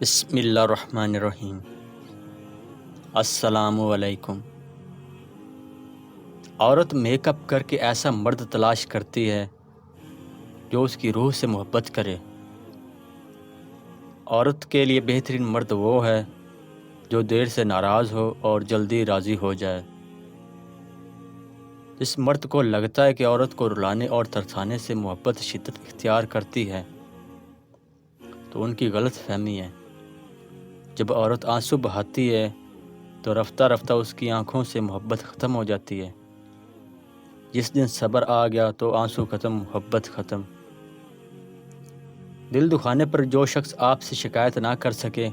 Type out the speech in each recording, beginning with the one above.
بسم اللہ الرحمن الرحیم۔ السلام علیکم۔ عورت میک اپ کر کے ایسا مرد تلاش کرتی ہے جو اس کی روح سے محبت کرے۔ عورت کے لیے بہترین مرد وہ ہے جو دیر سے ناراض ہو اور جلدی راضی ہو جائے۔ جس مرد کو لگتا ہے کہ عورت کو رلانے اور ترسانے سے محبت شدت اختیار کرتی ہے تو ان کی غلط فہمی ہے۔ جب عورت آنسو بہاتی ہے تو رفتہ رفتہ اس کی آنکھوں سے محبت ختم ہو جاتی ہے۔ جس دن صبر آ گیا تو آنسو ختم، محبت ختم۔ دل دکھانے پر جو شخص آپ سے شکایت نہ کر سکے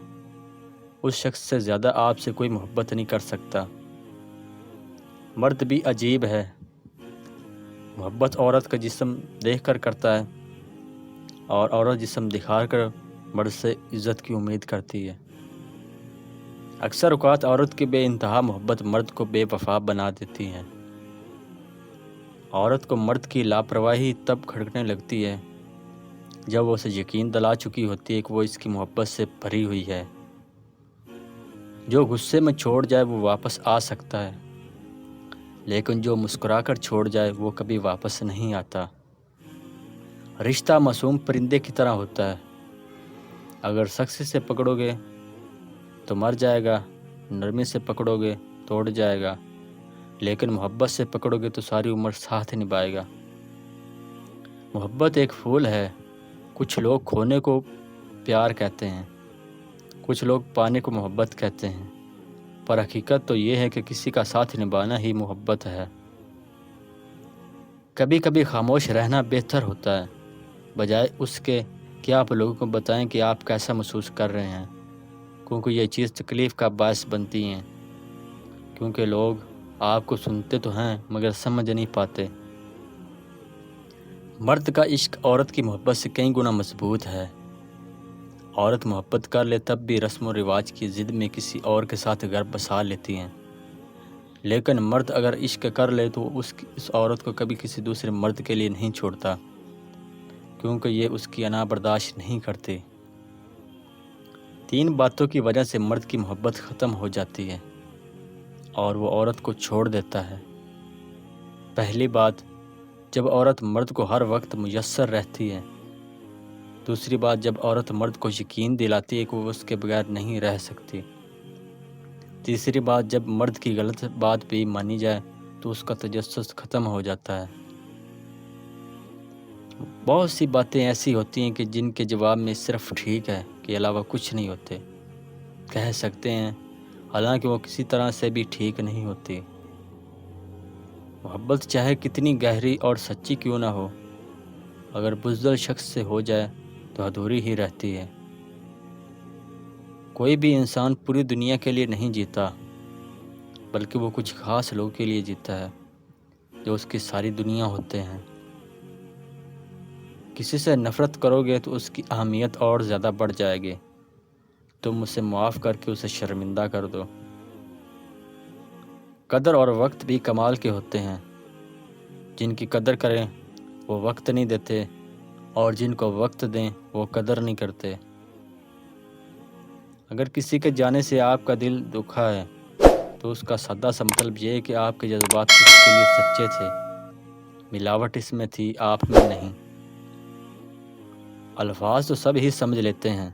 اس شخص سے زیادہ آپ سے کوئی محبت نہیں کر سکتا۔ مرد بھی عجیب ہے، محبت عورت کا جسم دیکھ کر کرتا ہے اور عورت جسم دکھا کر مرد سے عزت کی امید کرتی ہے۔ اکثر اوقات عورت کی بے انتہا محبت مرد کو بے وفا بنا دیتی ہے۔ عورت کو مرد کی لاپرواہی تب کھٹکنے لگتی ہے جب وہ اسے یقین دلا چکی ہوتی ہے کہ وہ اس کی محبت سے بھری ہوئی ہے۔ جو غصے میں چھوڑ جائے وہ واپس آ سکتا ہے، لیکن جو مسکرا کر چھوڑ جائے وہ کبھی واپس نہیں آتا۔ رشتہ معصوم پرندے کی طرح ہوتا ہے، اگر سختی سے پکڑو گے تو مر جائے گا، نرمی سے پکڑو گے توڑ جائے گا، لیکن محبت سے پکڑو گے تو ساری عمر ساتھ نبھائے گا۔ محبت ایک پھول ہے، کچھ لوگ کھونے کو پیار کہتے ہیں، کچھ لوگ پانے کو محبت کہتے ہیں، پر حقیقت تو یہ ہے کہ کسی کا ساتھ نبھانا ہی محبت ہے۔ کبھی کبھی خاموش رہنا بہتر ہوتا ہے، بجائے اس کے کہ آپ لوگوں کو بتائیں کہ آپ کیسا محسوس کر رہے ہیں، کیونکہ یہ چیز تکلیف کا باعث بنتی ہیں، کیونکہ لوگ آپ کو سنتے تو ہیں مگر سمجھ نہیں پاتے۔ مرد کا عشق عورت کی محبت سے کئی گنا مضبوط ہے۔ عورت محبت کر لے تب بھی رسم و رواج کی ضد میں کسی اور کے ساتھ گھر بسا لیتی ہیں، لیکن مرد اگر عشق کر لے تو اس عورت کو کبھی کسی دوسرے مرد کے لیے نہیں چھوڑتا، کیونکہ یہ اس کی انا برداشت نہیں کرتے۔ 3 باتوں کی وجہ سے مرد کی محبت ختم ہو جاتی ہے اور وہ عورت کو چھوڑ دیتا ہے۔ پہلی بات، جب عورت مرد کو ہر وقت میسر رہتی ہے۔ دوسری بات، جب عورت مرد کو یقین دلاتی ہے کہ وہ اس کے بغیر نہیں رہ سکتی۔ تیسری بات، جب مرد کی غلط بات بھی مانی جائے تو اس کا تجسس ختم ہو جاتا ہے۔ بہت سی باتیں ایسی ہوتی ہیں کہ جن کے جواب میں صرف ٹھیک ہے کے علاوہ کچھ نہیں ہوتے کہہ سکتے ہیں، حالانکہ وہ کسی طرح سے بھی ٹھیک نہیں ہوتی۔ محبت چاہے کتنی گہری اور سچی کیوں نہ ہو، اگر بزدل شخص سے ہو جائے تو ادھوری ہی رہتی ہے۔ کوئی بھی انسان پوری دنیا کے لیے نہیں جیتا، بلکہ وہ کچھ خاص لوگوں کے لیے جیتا ہے جو اس کی ساری دنیا ہوتے ہیں۔ کسی سے نفرت کرو گے تو اس کی اہمیت اور زیادہ بڑھ جائے گی۔ تم اسے معاف کر کے اسے شرمندہ کر دو۔ قدر اور وقت بھی کمال کے ہوتے ہیں، جن کی قدر کریں وہ وقت نہیں دیتے اور جن کو وقت دیں وہ قدر نہیں کرتے۔ اگر کسی کے جانے سے آپ کا دل دکھا ہے تو اس کا سادہ سا مطلب یہ ہے کہ آپ کے جذبات اس کے لیے سچے تھے، ملاوٹ اس میں تھی، آپ میں نہیں۔ الفاظ تو سب ہی سمجھ لیتے ہیں،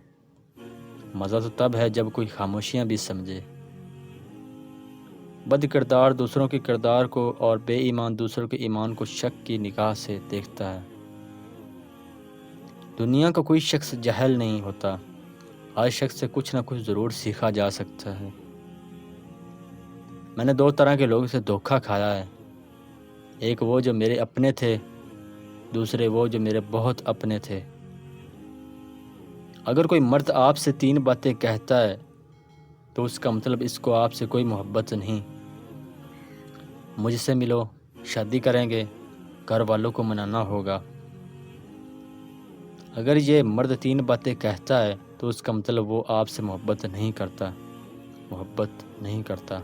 مزہ تو تب ہے جب کوئی خاموشیاں بھی سمجھے۔ بد کردار دوسروں کے کردار کو اور بے ایمان دوسروں کے ایمان کو شک کی نگاہ سے دیکھتا ہے۔ دنیا کا کوئی شخص جاہل نہیں ہوتا، ہر شخص سے کچھ نہ کچھ ضرور سیکھا جا سکتا ہے۔ میں نے 2 طرح کے لوگوں سے دھوکہ کھایا ہے، ایک وہ جو میرے اپنے تھے، دوسرے وہ جو میرے بہت اپنے تھے۔ اگر کوئی مرد آپ سے 3 باتیں کہتا ہے تو اس کا مطلب اس کو آپ سے کوئی محبت نہیں۔ مجھ سے ملو، شادی کریں گے، گھر والوں کو منانا ہوگا۔ اگر یہ مرد 3 باتیں کہتا ہے تو اس کا مطلب وہ آپ سے محبت نہیں کرتا، محبت نہیں کرتا۔